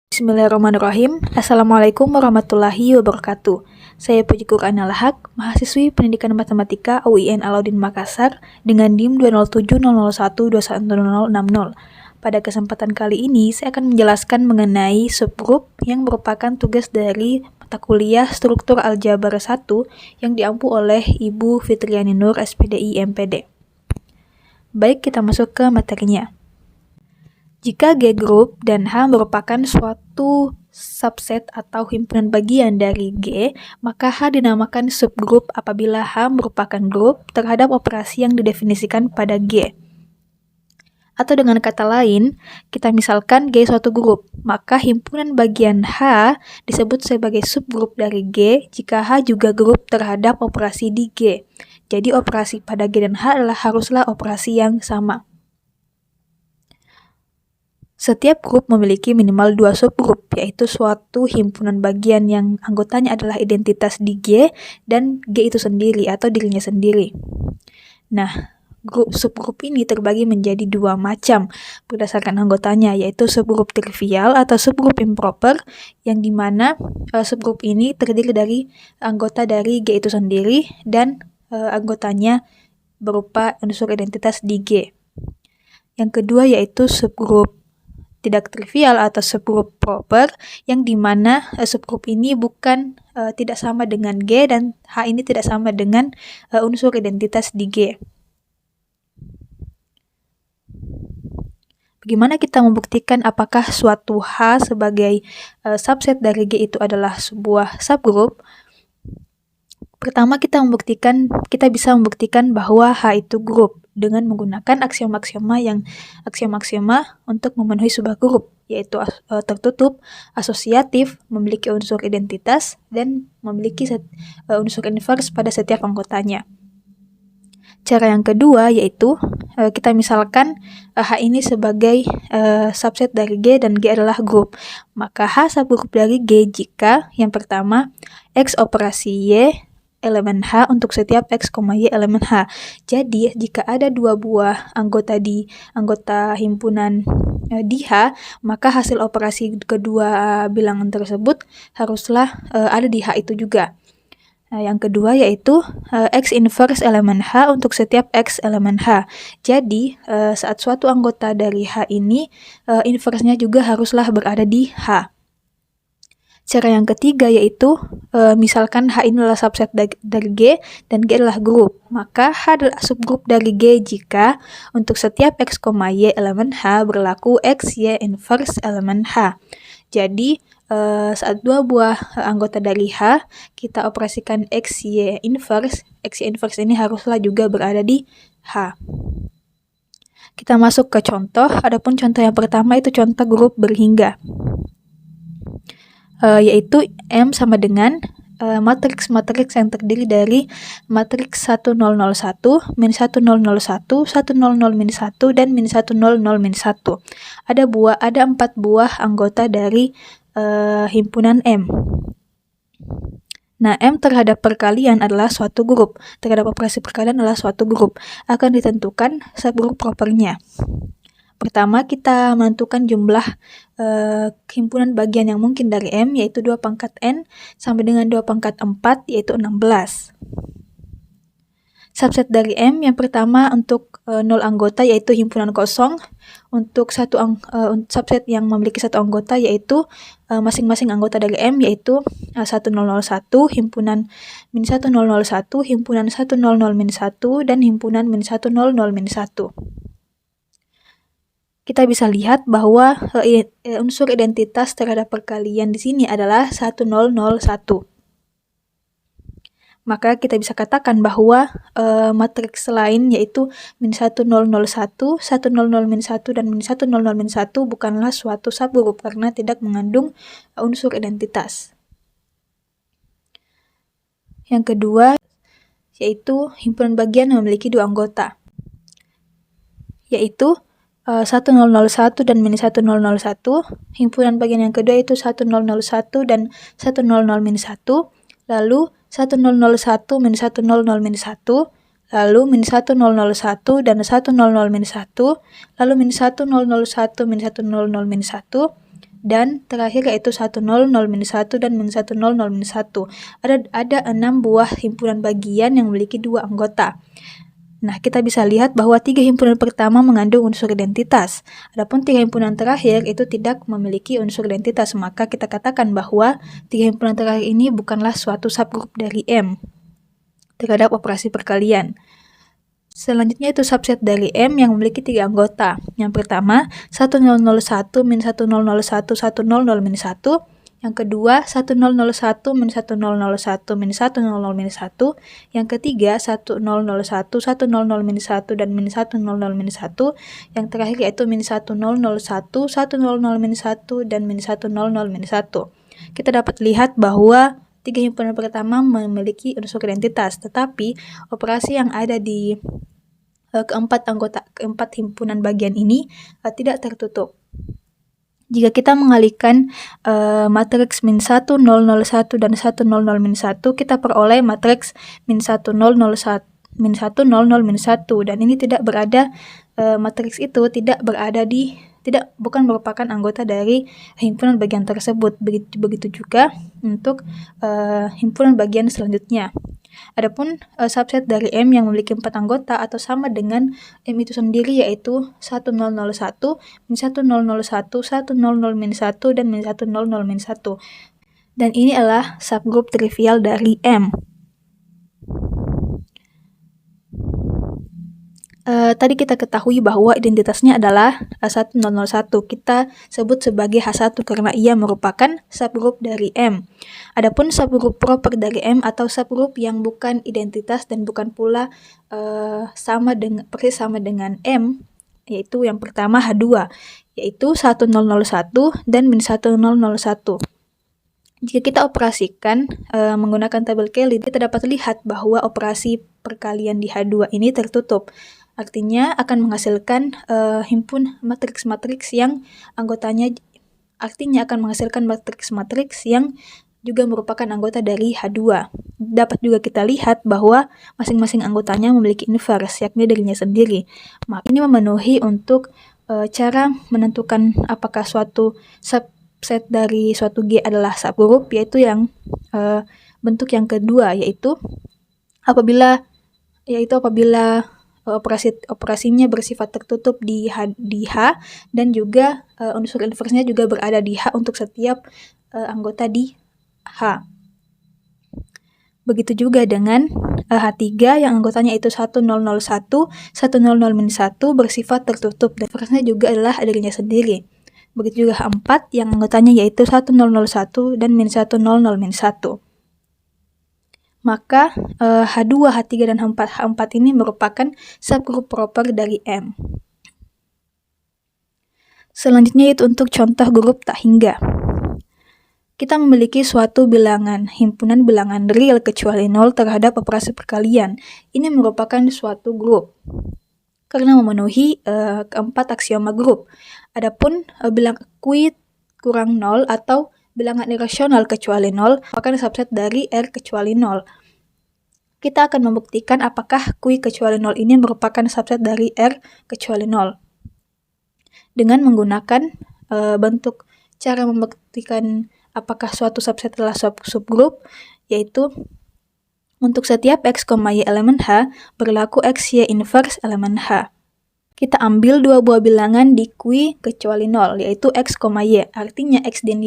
Bismillahirrahmanirrahim. Assalamualaikum warahmatullahi wabarakatuh. Saya Puji Quran Al-Haq, mahasiswi Pendidikan Matematika UIN Alauddin Makassar dengan NIM 20700121060. Pada kesempatan kali ini, saya akan menjelaskan mengenai subgrup yang merupakan tugas dari mata kuliah Struktur Aljabar 1 yang diampu oleh Ibu Fitriani Nur, SPDI MPD. Baik, kita masuk ke materinya. Jika G group dan H merupakan suatu subset atau himpunan bagian dari G, maka H dinamakan subgrup apabila H merupakan grup terhadap operasi yang didefinisikan pada G. Atau dengan kata lain, kita misalkan G suatu grup, maka himpunan bagian H disebut sebagai subgrup dari G jika H juga grup terhadap operasi di G. Jadi operasi pada G dan H haruslah operasi yang sama. Setiap grup memiliki minimal 2 subgrup, yaitu suatu himpunan bagian yang anggotanya adalah identitas di G dan G itu sendiri atau dirinya sendiri. Nah, subgrup ini terbagi menjadi 2 macam berdasarkan anggotanya, yaitu subgrup trivial atau subgrup improper, yang dimana subgrup ini terdiri dari anggota dari G itu sendiri dan anggotanya berupa unsur identitas di G. Yang kedua yaitu subgrup tidak trivial atau subgrup proper, yang dimana subgrup ini bukan tidak sama dengan G dan H ini tidak sama dengan unsur identitas di G. Bagaimana kita membuktikan apakah suatu H sebagai subset dari G itu adalah sebuah subgrup? Pertama kita bisa membuktikan bahwa H itu grup dengan menggunakan aksioma-aksioma untuk memenuhi sebuah grup, yaitu tertutup, asosiatif, memiliki unsur identitas, dan memiliki unsur inverse pada setiap anggotanya. Cara yang kedua yaitu kita misalkan H ini sebagai subset dari G dan G adalah grup. Maka H subgrup dari G jika yang pertama X operasi Y elemen H untuk setiap X, Y elemen H. Jadi, jika ada 2 buah anggota himpunan di H, maka hasil operasi kedua bilangan tersebut haruslah ada di H itu juga. Yang kedua yaitu X inverse elemen H untuk setiap X elemen H. Jadi, saat suatu anggota dari H ini, inverse-nya juga haruslah berada di H. Cara yang ketiga yaitu misalkan H ini adalah subset dari G dan G adalah grup, maka H adalah subgrup dari G jika untuk setiap X, Y elemen H berlaku X, Y inverse elemen H. Jadi saat 2 buah anggota dari H kita operasikan X, Y inverse ini haruslah juga berada di H. Kita masuk ke contoh, adapun contoh yang pertama itu contoh grup berhingga. Yaitu M sama dengan matriks yang terdiri dari matriks 1001, min 1001, 100 min 1, dan min 100 min 1. Ada 4 buah anggota dari himpunan M. Nah, M terhadap perkalian adalah suatu grup. Terhadap operasi perkalian adalah suatu grup. Akan ditentukan subgrup propernya. Pertama, kita menentukan jumlah himpunan bagian yang mungkin dari M, yaitu 2 pangkat N, sampai dengan 2 pangkat 4, yaitu 16. Subset dari M, yang pertama untuk 0 anggota, yaitu himpunan kosong. Untuk subset yang memiliki 1 anggota, yaitu masing-masing anggota dari M, yaitu 1001, himpunan min 1001, himpunan 100 min 1, dan himpunan min 100 min 1. Kita bisa lihat bahwa unsur identitas terhadap perkalian di sini adalah 1001. Maka kita bisa katakan bahwa matriks lain yaitu min 1001, 100 min 1, dan min 100 min 1 bukanlah suatu subgrup karena tidak mengandung unsur identitas. Yang kedua yaitu himpunan bagian yang memiliki 2 anggota, yaitu 1001 dan min 1001. Himpunan bagian yang kedua itu 1001 dan 100 min 1. Lalu 1001 min 100 min 1. Lalu min 1001 dan 100 min 1. Lalu min 1001 min 100 min 1. dan terakhir yaitu 1, 0, 0, minus 1, dan minus 1, 0, 0, minus 1. Ada 6 buah himpunan bagian yang memiliki 2 anggota. Nah, kita bisa lihat bahwa 3 himpunan pertama mengandung unsur identitas. Adapun 3 himpunan terakhir itu tidak memiliki unsur identitas, maka kita katakan bahwa 3 himpunan terakhir ini bukanlah suatu subgrup dari M terhadap operasi perkalian. Selanjutnya itu subset dari M yang memiliki 3 anggota. Yang pertama, 1001 min 1001 100 min 1. Yang kedua, 1001 min 1001 min 100 min 1. Yang ketiga, 1001 100 min 1 dan min 100 min 1. Yang terakhir yaitu min 1001 100 min 1 dan min 100 min 1. Kita dapat lihat bahwa 3 himpunan pertama memiliki unsur identitas, tetapi operasi yang ada di keempat himpunan bagian ini tidak tertutup. Jika kita mengalihkan matriks min 1, 0, 0, 1 dan 1, 0, 0, min 1, kita peroleh matriks min 1, 0, 0, 1, min 1, 0, 0, min 1, dan ini tidak berada, matriks itu bukan merupakan anggota dari himpunan bagian tersebut. Begitu juga untuk himpunan bagian selanjutnya. Adapun subset dari M yang memiliki 4 anggota atau sama dengan M itu sendiri yaitu 1001, min 1001, 100 min 1 dan min 100 min 1. Dan ini adalah subgrup trivial dari M. Tadi kita ketahui bahwa identitasnya adalah 1001. Kita sebut sebagai H1 karena ia merupakan subgrup dari M. Adapun subgrup proper dari M atau subgrup yang bukan identitas dan bukan pula persis sama dengan M, yaitu yang pertama H2, yaitu 1001 dan min 1001. Jika kita operasikan menggunakan tabel Cayley, kita dapat lihat bahwa operasi perkalian di H2 ini tertutup. Artinya akan menghasilkan matriks-matriks yang anggotanya, artinya akan menghasilkan matriks-matriks yang juga merupakan anggota dari H2. Dapat juga kita lihat bahwa masing-masing anggotanya memiliki invers, yakni dirinya sendiri. Maka ini memenuhi untuk cara menentukan apakah suatu subset dari suatu G adalah subgrup, yaitu yang bentuk yang kedua, yaitu apabila operasinya bersifat tertutup di H dan juga unsur inversnya juga berada di H untuk setiap anggota di H. Begitu juga dengan H3 yang anggotanya itu 1001, 100 min 1 bersifat tertutup dan inversnya juga adalah dirinya sendiri. Begitu juga H4 yang anggotanya yaitu 1001 dan min 100 min 1. Maka H2, H3, dan H4 ini merupakan subgrup proper dari M. Selanjutnya itu untuk contoh grup tak hingga. Kita memiliki suatu bilangan, himpunan bilangan real kecuali 0 terhadap operasi perkalian. Ini merupakan suatu grup karena memenuhi keempat aksioma grup. Adapun bilangan Q kurang 0 atau bilangan irasional kecuali 0 merupakan subset dari R kecuali 0. Kita akan membuktikan apakah Q kecuali 0 ini merupakan subset dari R kecuali 0 dengan menggunakan cara membuktikan apakah suatu subset adalah subgrup, yaitu untuk setiap X, Y elemen H berlaku X, Y inverse elemen H. Kita ambil dua buah bilangan di Q kecuali 0, yaitu X, Y. Artinya X dan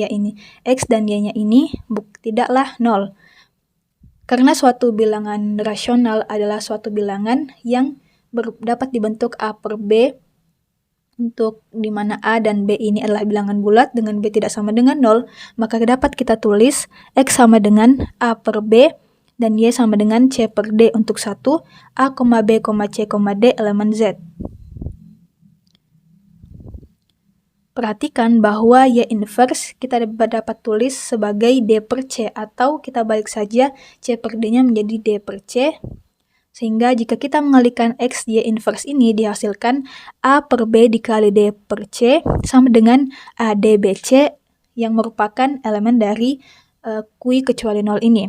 Y-nya ini tidaklah 0. Karena suatu bilangan rasional adalah suatu bilangan yang dapat dibentuk A per B, untuk di mana A dan B ini adalah bilangan bulat dengan B tidak sama dengan 0, maka dapat kita tulis X sama dengan A per B dan Y sama dengan C per D untuk 1, A, B, C, D elemen Z. Perhatikan bahwa Y inverse kita dapat tulis sebagai D per C, atau kita balik saja C per D-nya menjadi D per C, sehingga jika kita mengalihkan X Y inverse ini dihasilkan A per B dikali D per C sama dengan AD BC yang merupakan elemen dari Q kecuali 0 ini.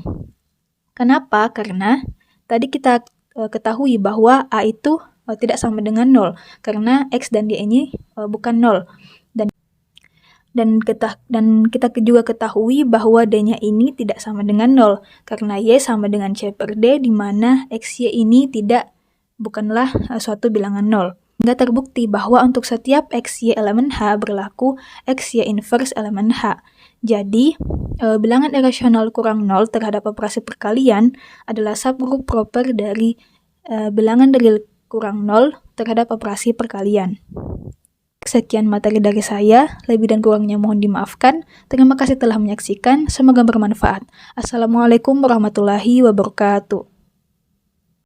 Kenapa? Karena tadi kita ketahui bahwa A itu tidak sama dengan 0 karena X dan Y ini bukan 0. Dan Dan kita juga ketahui bahwa D-nya ini tidak sama dengan 0, karena Y sama dengan C per D, di mana XY ini bukanlah suatu bilangan 0. Hingga terbukti bahwa untuk setiap XY elemen H berlaku XY inverse elemen H. Jadi, bilangan irasional kurang 0 terhadap operasi perkalian adalah subgrup proper dari bilangan dari kurang 0 terhadap operasi perkalian. Sekian materi dari saya, lebih dan kurangnya mohon dimaafkan. Terima kasih telah menyaksikan, semoga bermanfaat. Assalamualaikum warahmatullahi wabarakatuh.